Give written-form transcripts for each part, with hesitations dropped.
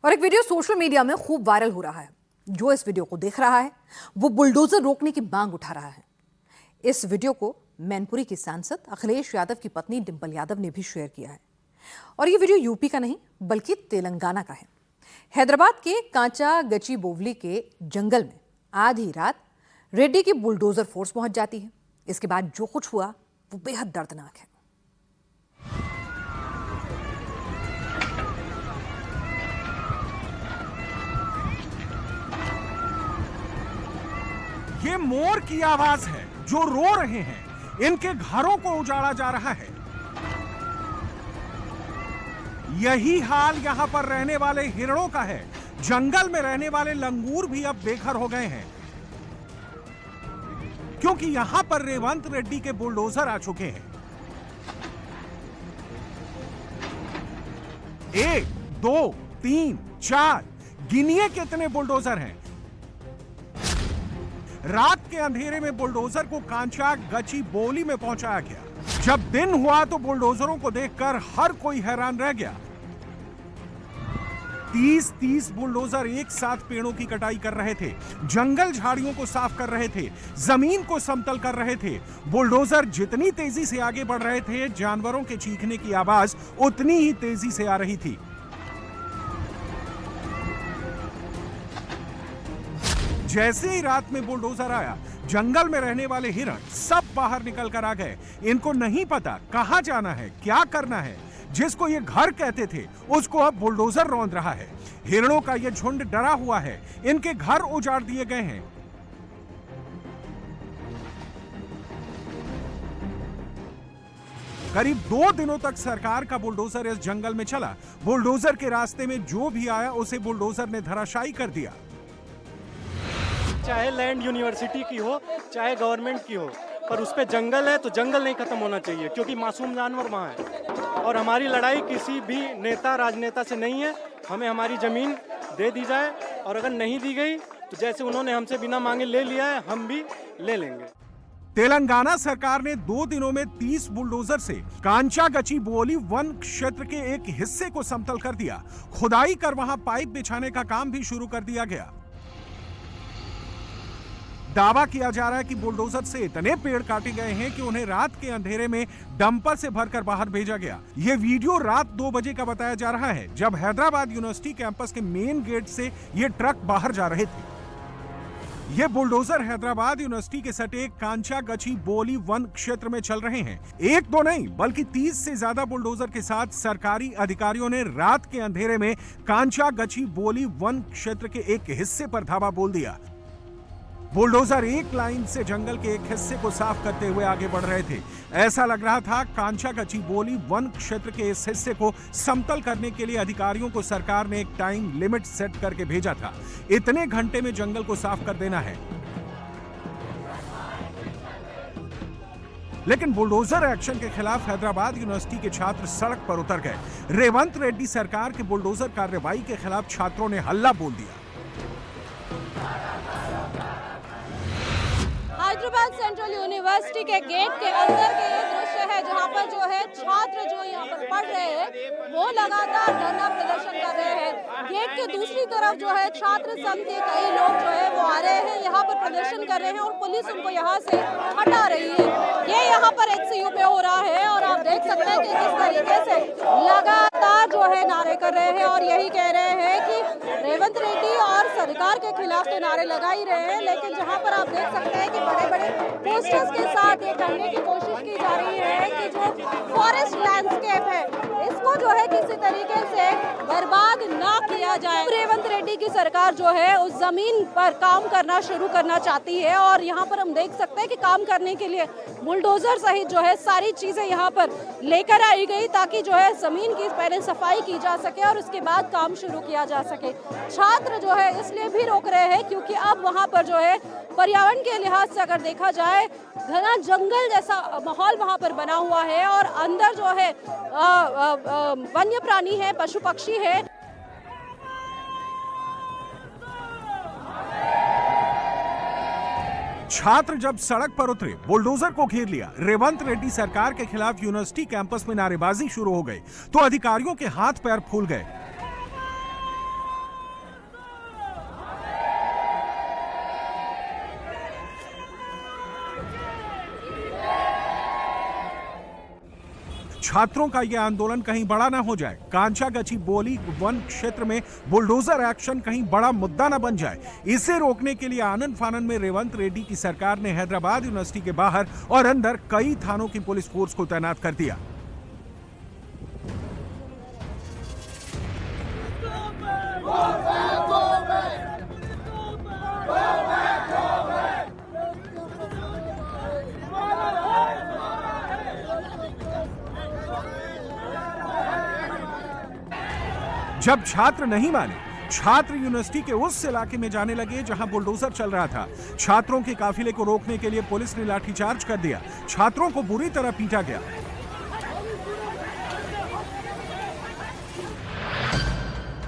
और एक video social media में खूब वायरल हो रहा है। जो इस वीडियो को देख रहा है वो बुलडोजर रोकने की मांग उठा रहा है। इस वीडियो को मैनपुरी की सांसद अखिलेश यादव की पत्नी डिंपल यादव ने भी शेयर किया है। और ये वीडियो यूपी का नहीं बल्कि तेलंगाना का है। हैदराबाद के कांचा गचिबोवली के जंगल में आधी रात रेड्डी की बुलडोजर फोर्स पहुंच जाती है। इसके बाद जो कुछ हुआ वो बेहद दर्दनाक है। ये मोर की आवाज है जो रो रहे हैं। इनके घरों को उजाड़ा जा रहा है। यही हाल यहां पर रहने वाले हिरणों का है। जंगल में रहने वाले लंगूर भी अब बेघर हो गए हैं क्योंकि यहां पर रेवंत रेड्डी के बुलडोजर आ चुके हैं। 1, 2, 3, 4 गिनिए कितने बुलडोजर हैं। रात के अंधेरे में बुलडोजर को कांचा गचिबोवली में पहुंचाया गया। जब दिन हुआ तो बुलडोजरों को देखकर हर कोई हैरान रह गया। 30 बुलडोजर एक साथ पेड़ों की कटाई कर रहे थे, जंगल झाड़ियों को साफ कर रहे थे, जमीन को समतल कर रहे थे। बुलडोजर जितनी तेजी से आगे बढ़ रहे थे, जानवरों के चीखने की आवाज उतनी ही तेजी से आ रही थी। जैसे ही रात में बुलडोजर आया, जंगल में रहने वाले हिरण सब बाहर निकल कर आ गए। इनको नहीं पता कहां जाना है, क्या करना है। जिसको ये घर कहते थे उसको अब बुलडोजर रौंद रहा है। हिरणों का ये झुंड डरा हुआ है। इनके घर उजाड़ दिए गए हैं। करीब 2 दिनों तक सरकार का बुलडोजर इस जंगल में चला। बुलडोजर के रास्ते में जो भी आया उसे बुलडोजर ने धराशायी कर दिया। चाहे लैंड यूनिवर्सिटी की हो, चाहे गवर्नमेंट की हो, पर उस पे जंगल है तो जंगल नहीं खत्म होना चाहिए क्योंकि मासूम जानवर वहाँ है। और हमारी लड़ाई किसी भी नेता राजनेता से नहीं है। हमें हमारी जमीन दे दी जाए और अगर नहीं दी गई तो जैसे उन्होंने हमसे बिना मांगे ले लिया है, हम भी ले लेंगे। तेलंगाना सरकार ने 2 दिनों में 30 बुलडोजर से कांचा गचिबोवली वन क्षेत्र के एक हिस्से को समतल कर दिया। खुदाई कर वहां पाइप बिछाने का काम भी शुरू कर दिया गया। दावा किया जा रहा है कि बुलडोजर से इतने पेड़ काटे गए हैं कि उन्हें रात के अंधेरे में डंपर से भरकर बाहर भेजा गया। यह वीडियो रात 2 बजे का बताया जा रहा है, जब हैदराबाद यूनिवर्सिटी कैंपस के मेन गेट से ये ट्रक बाहर जा रहे थे। ये बुलडोजर हैदराबाद यूनिवर्सिटी के सटे कांचा गचिबोवली वन क्षेत्र में चल रहे हैं। 1-2 नहीं बल्कि 30 से ज्यादा बुलडोजर के साथ सरकारी अधिकारियों ने रात के अंधेरे में कांचा गचिबोवली वन क्षेत्र के एक हिस्से पर धावा बोल दिया। बुलडोजर एक लाइन से जंगल के एक हिस्से को साफ करते हुए आगे बढ़ रहे थे। ऐसा लग रहा था कांचा गचिबोवली वन क्षेत्र के इस हिस्से को समतल करने के लिए अधिकारियों को सरकार ने एक टाइम लिमिट सेट करके भेजा था। इतने घंटे में जंगल को साफ कर देना है। लेकिन बुलडोजर एक्शन के खिलाफ हैदराबाद यूनिवर्सिटी के छात्र सड़क पर उतर गए। रेवंत रेड्डी सरकार के बुलडोजर कार्रवाई के खिलाफ छात्रों ने हल्ला बोल दिया। हैदराबाद सेंट्रल यूनिवर्सिटी के गेट के अंदर के ये दृश्य है जहाँ पर जो है छात्र जो यहाँ पर पढ़ रहे हैं वो लगातार धरना प्रदर्शन कर रहे हैं। गेट के दूसरी तरफ जो है छात्र संघ के कई लोग जो है वो आ रहे हैं, यहाँ पर प्रदर्शन कर रहे हैं और पुलिस उनको यहाँ से हटा रही है। ये यहाँ पर HCU पे हो रहा है और आप देख सकते हैं कि किस तरीके से लगातार जो है नारे कर रहे हैं और यही कह रहे हैं कि रेवंत रेड्डी और सरकार के खिलाफ तो नारे लगा ही रहे हैं, लेकिन जहाँ पर आप देख सकते हैं कि बड़े पोस्टर्स के साथ ये कहने की कोशिश की जा रही है कि जो फॉरेस्ट लैंडस्केप है इसको जो है किसी तरीके से बर्बाद ना किया जाए। रेवंत रेड्डी की सरकार जो है उस जमीन पर काम करना शुरू करना चाहती है और यहाँ पर हम देख सकते हैं कि काम करने के लिए बुलडोजर सहित जो है सारी चीजें यहाँ पर लेकर आई गई ताकि जो है जमीन की पहले सफाई की जा सके और उसके बाद काम शुरू किया जा सके। छात्र जो है इसलिए भी रोक रहे हैं क्योंकि अब वहाँ पर जो है पर्यावरण के लिहाज से अगर देखा जाए घना जंगल जैसा माहौल वहाँ पर बना हुआ है और अंदर जो है वन्य प्राणी है, पशु पक्षी है। छात्र जब सड़क पर उतरे, बुलडोजर को घेर लिया, रेवंत रेड्डी सरकार के खिलाफ यूनिवर्सिटी कैंपस में नारेबाजी शुरू हो गई तो अधिकारियों के हाथ पैर फूल गए। छात्रों का यह आंदोलन कहीं बड़ा ना हो जाए, कांचा गचीबोली वन क्षेत्र में बुलडोजर एक्शन कहीं बड़ा मुद्दा ना बन जाए, इसे रोकने के लिए आनन फानन में रेवंत रेड्डी की सरकार ने हैदराबाद यूनिवर्सिटी के बाहर और अंदर कई थानों की पुलिस फोर्स को तैनात कर दिया। जब छात्र नहीं माने, छात्र यूनिवर्सिटी के उस इलाके में जाने लगे जहां बुलडोजर चल रहा था। छात्रों के काफिले को रोकने के लिए पुलिस ने लाठीचार्ज कर दिया, छात्रों को बुरी तरह पीटा गया।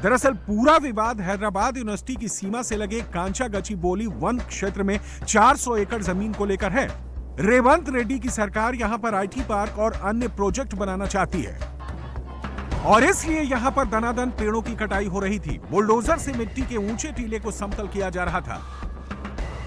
दरअसल पूरा विवाद हैदराबाद यूनिवर्सिटी की सीमा से लगे कांचा गचीबोली वन क्षेत्र में 400 एकड़ जमीन को लेकर है। रेवंत रेड्डी की सरकार यहां पर आईटी पार्क और अन्य प्रोजेक्ट बनाना चाहती है और इसलिए यहां पर दनादन पेड़ों की कटाई हो रही थी। बुलडोजर से मिट्टी के ऊंचे टीले को समतल किया जा रहा था।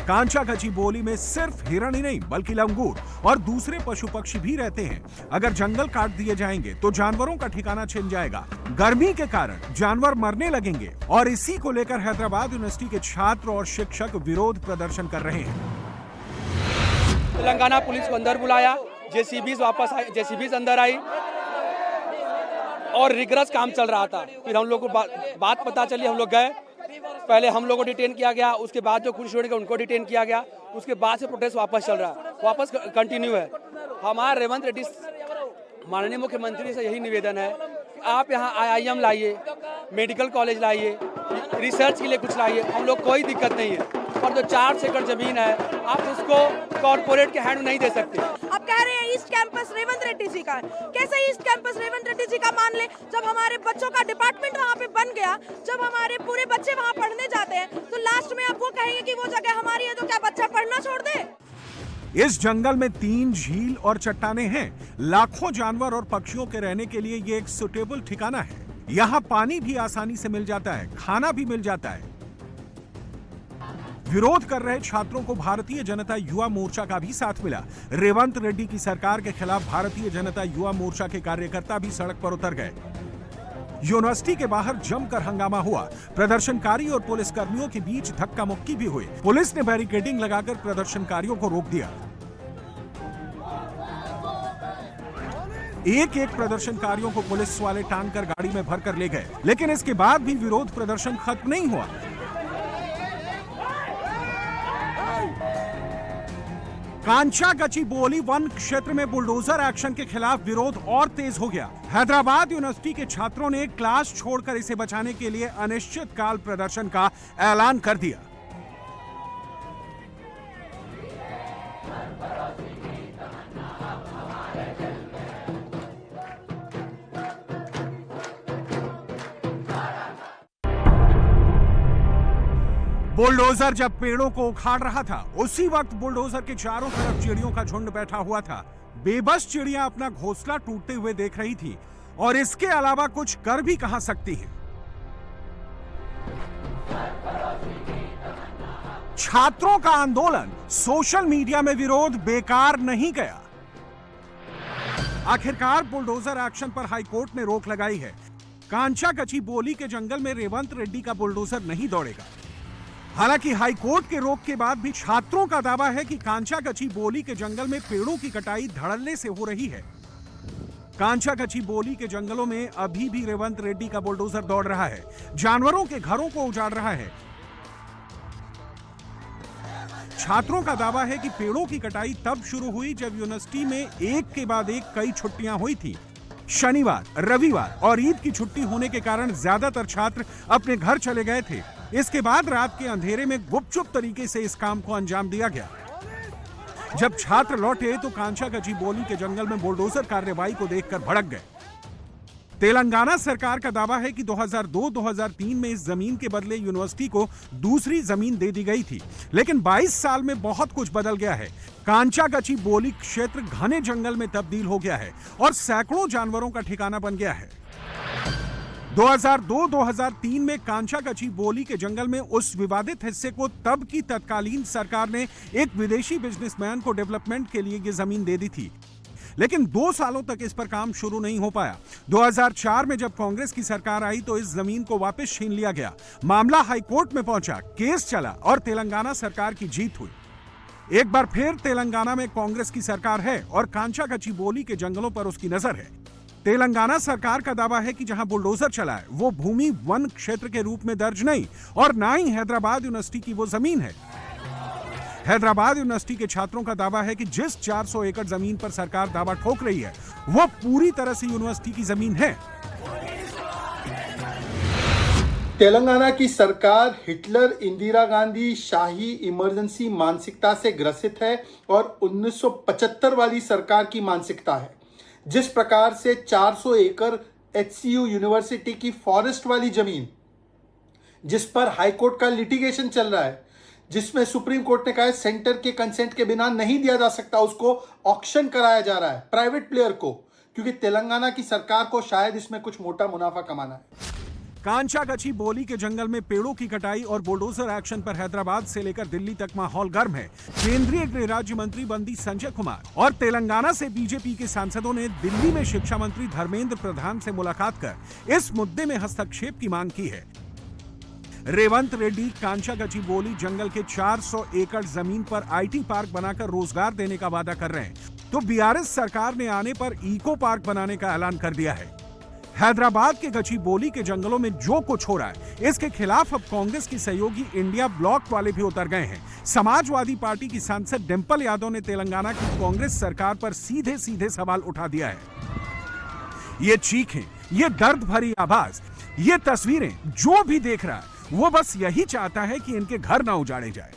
कांचा गचीबोली में सिर्फ हिरण ही नहीं बल्कि लंगूर और दूसरे पशु पक्षी भी रहते हैं। अगर जंगल काट दिए जाएंगे तो जानवरों का ठिकाना छिन जाएगा, गर्मी के कारण जानवर मरने लगेंगे और इसी को लेकर हैदराबाद यूनिवर्सिटी के छात्र और शिक्षक विरोध प्रदर्शन कर रहे हैं। तेलंगाना पुलिस को अंदर बुलाया, जेसीबीज वापस आई, जेसीबीज अंदर आई और रिगरस काम चल रहा था। फिर हम लोग को बात पता चली, हम लोग गए, पहले हम लोग को डिटेन किया गया, उसके बाद जो कुछ छोड़ के उनको डिटेन किया गया, उसके बाद से प्रोटेस्ट वापस चल रहा है, वापस कंटिन्यू है। हमारा रेवंत रेड्डी माननीय मुख्यमंत्री से यही निवेदन है कि आप यहाँ IIM लाइए, मेडिकल कॉलेज लाइए, रिसर्च के लिए कुछ लाइए, हम लोग कोई दिक्कत नहीं है। और जो 4 एकड़ जमीन है आप उसको कॉर्पोरेट के हैंड में नहीं दे सकते। आप कह रहे हैं ईस्ट कैंपस रेवंत रेड्डी जी का है, कैसे ईस्ट कैंपस रेवंत रेड्डी जी का मान ले? जब हमारे बच्चों का डिपार्टमेंट वहाँ पे बन गया, जब हमारे पूरे बच्चे वहाँ पढ़ने जाते हैं, तो लास्ट में आप वो कहेंगे कि वो जगह हमारी है, तो क्या बच्चा पढ़ना छोड़ दे? इस जंगल में 3 झील और चट्टाने हैं। लाखों जानवर और पक्षियों के रहने के लिए ये एक सुटेबल ठिकाना है। यहाँ पानी भी आसानी से मिल जाता है, खाना भी मिल जाता है। विरोध कर रहे छात्रों को भारतीय जनता युवा मोर्चा का भी साथ मिला। रेवंत रेड्डी की सरकार के खिलाफ भारतीय जनता युवा मोर्चा के कार्यकर्ता भी सड़क पर उतर गए। यूनिवर्सिटी के बाहर जमकर हंगामा हुआ। प्रदर्शनकारी और पुलिस कर्मियों के बीच धक्का मुक्की भी हुई। पुलिस ने बैरिकेडिंग लगाकर प्रदर्शनकारियों को रोक दिया। एक प्रदर्शनकारियों को पुलिस वाले टांग कर गाड़ी में भरकर ले गए, लेकिन इसके बाद भी विरोध प्रदर्शन खत्म नहीं हुआ। कांचा गचीबोली वन क्षेत्र में बुलडोजर एक्शन के खिलाफ विरोध और तेज हो गया। हैदराबाद यूनिवर्सिटी के छात्रों ने क्लास छोड़कर इसे बचाने के लिए अनिश्चितकाल प्रदर्शन का ऐलान कर दिया। बुलडोजर जब पेड़ों को उखाड़ रहा था, उसी वक्त बुलडोजर के चारों तरफ चिड़ियों का झुंड बैठा हुआ था। बेबस चिड़ियां अपना घोंसला टूटते हुए देख रही थी और इसके अलावा कुछ कर भी कहां सकती हैं। छात्रों का आंदोलन, सोशल मीडिया में विरोध बेकार नहीं गया। आखिरकार बुलडोजर एक्शन पर हाईकोर्ट ने रोक लगाई है। कांचा गचीबोली के जंगल में रेवंत रेड्डी का बुलडोजर नहीं दौड़ेगा। हालांकि हाईकोर्ट के रोक के बाद भी छात्रों का दावा है कि कांचा गचीबोली के जंगल में पेड़ों की कटाई धड़ल्ले से हो रही है। कांचा गचीबोली के जंगलों में अभी भी रेवंत रेड्डी का बुलडोजर दौड़ रहा है, जानवरों के घरों को उजाड़ रहा है। छात्रों का दावा है कि पेड़ों की कटाई तब शुरू हुई जब यूनिवर्सिटी में एक के बाद एक कई छुट्टियां हुई थी। शनिवार, रविवार और ईद की छुट्टी होने के कारण ज्यादातर छात्र अपने घर चले गए थे। इसके बाद रात के अंधेरे में गुपचुप तरीके से इस काम को अंजाम दिया गया। जब छात्र लौटे तो कांचा गचीबोली के जंगल में बुलडोजर कार्रवाई को देखकर भड़क गए। तेलंगाना सरकार का दावा है कि 2002-2003 में इस जमीन के बदले यूनिवर्सिटी को दूसरी जमीन दे दी गई थी, लेकिन 22 साल में बहुत कुछ बदल गया है। कांचा गचीबोली क्षेत्र घने जंगल में तब्दील हो गया है और सैकड़ों जानवरों का ठिकाना बन गया है। 2002-2003 में कांचा गचीबोली के जंगल में उस विवादित हिस्से को तब की तत्कालीन सरकार ने एक विदेशी बिजनेसमैन को डेवलपमेंट के लिए ये जमीन दे दी थी, लेकिन 2 सालों तक इस पर काम शुरू नहीं हो पाया। 2004 में जब कांग्रेस की सरकार आई तो इस जमीन को वापस छीन लिया गया। मामला हाईकोर्ट में पहुंचा, केस चला और तेलंगाना सरकार की जीत हुई। एक बार फिर तेलंगाना में कांग्रेस की सरकार है और कांचागचिबोली के जंगलों पर उसकी नजर है। तेलंगाना सरकार का दावा है कि जहां बुलडोजर चला है वो भूमि वन क्षेत्र के रूप में दर्ज नहीं और ना ही हैदराबाद यूनिवर्सिटी की वो जमीन है। हैदराबाद यूनिवर्सिटी के छात्रों का दावा है कि जिस 400 एकड़ जमीन पर सरकार दावा ठोक रही है वो पूरी तरह से यूनिवर्सिटी की जमीन है। तेलंगाना की सरकार हिटलर, इंदिरा गांधी, शाही इमरजेंसी मानसिकता से ग्रसित है और 1975 वाली सरकार की मानसिकता है। जिस प्रकार से 400 एकड़ HCU यूनिवर्सिटी की फॉरेस्ट वाली जमीन, जिस पर हाईकोर्ट का लिटिगेशन चल रहा है, जिसमें सुप्रीम कोर्ट ने कहा है सेंटर के कंसेंट के बिना नहीं दिया जा सकता, उसको ऑक्शन कराया जा रहा है प्राइवेट प्लेयर को, क्योंकि तेलंगाना की सरकार को शायद इसमें कुछ मोटा मुनाफा कमाना है। कांचागचिबोली के जंगल में पेड़ों की कटाई और बुलडोजर एक्शन पर हैदराबाद से लेकर दिल्ली तक माहौल गर्म है। केंद्रीय गृह राज्य मंत्री बंदी संजय कुमार और तेलंगाना से बीजेपी के सांसदों ने दिल्ली में शिक्षा मंत्री धर्मेंद्र प्रधान से मुलाकात कर इस मुद्दे में हस्तक्षेप की मांग की है। रेवंत रेड्डी कांचागचिबोली जंगल के 400 एकड़ जमीन पर IT पार्क बनाकर रोजगार देने का वादा कर रहे हैं, तो BRS सरकार ने आने पर इको पार्क बनाने का ऐलान कर दिया है। हैदराबाद के गचिबोली के जंगलों में जो कुछ हो रहा है इसके खिलाफ अब कांग्रेस की सहयोगी इंडिया ब्लॉक वाले भी उतर गए हैं। समाजवादी पार्टी की सांसद डिंपल यादव ने तेलंगाना की कांग्रेस सरकार पर सीधे सीधे सवाल उठा दिया है। ये चीखें, ये दर्द भरी आवाज, ये तस्वीरें, जो भी देख रहा है वो बस यही चाहता है कि इनके घर ना उजाड़े जाए।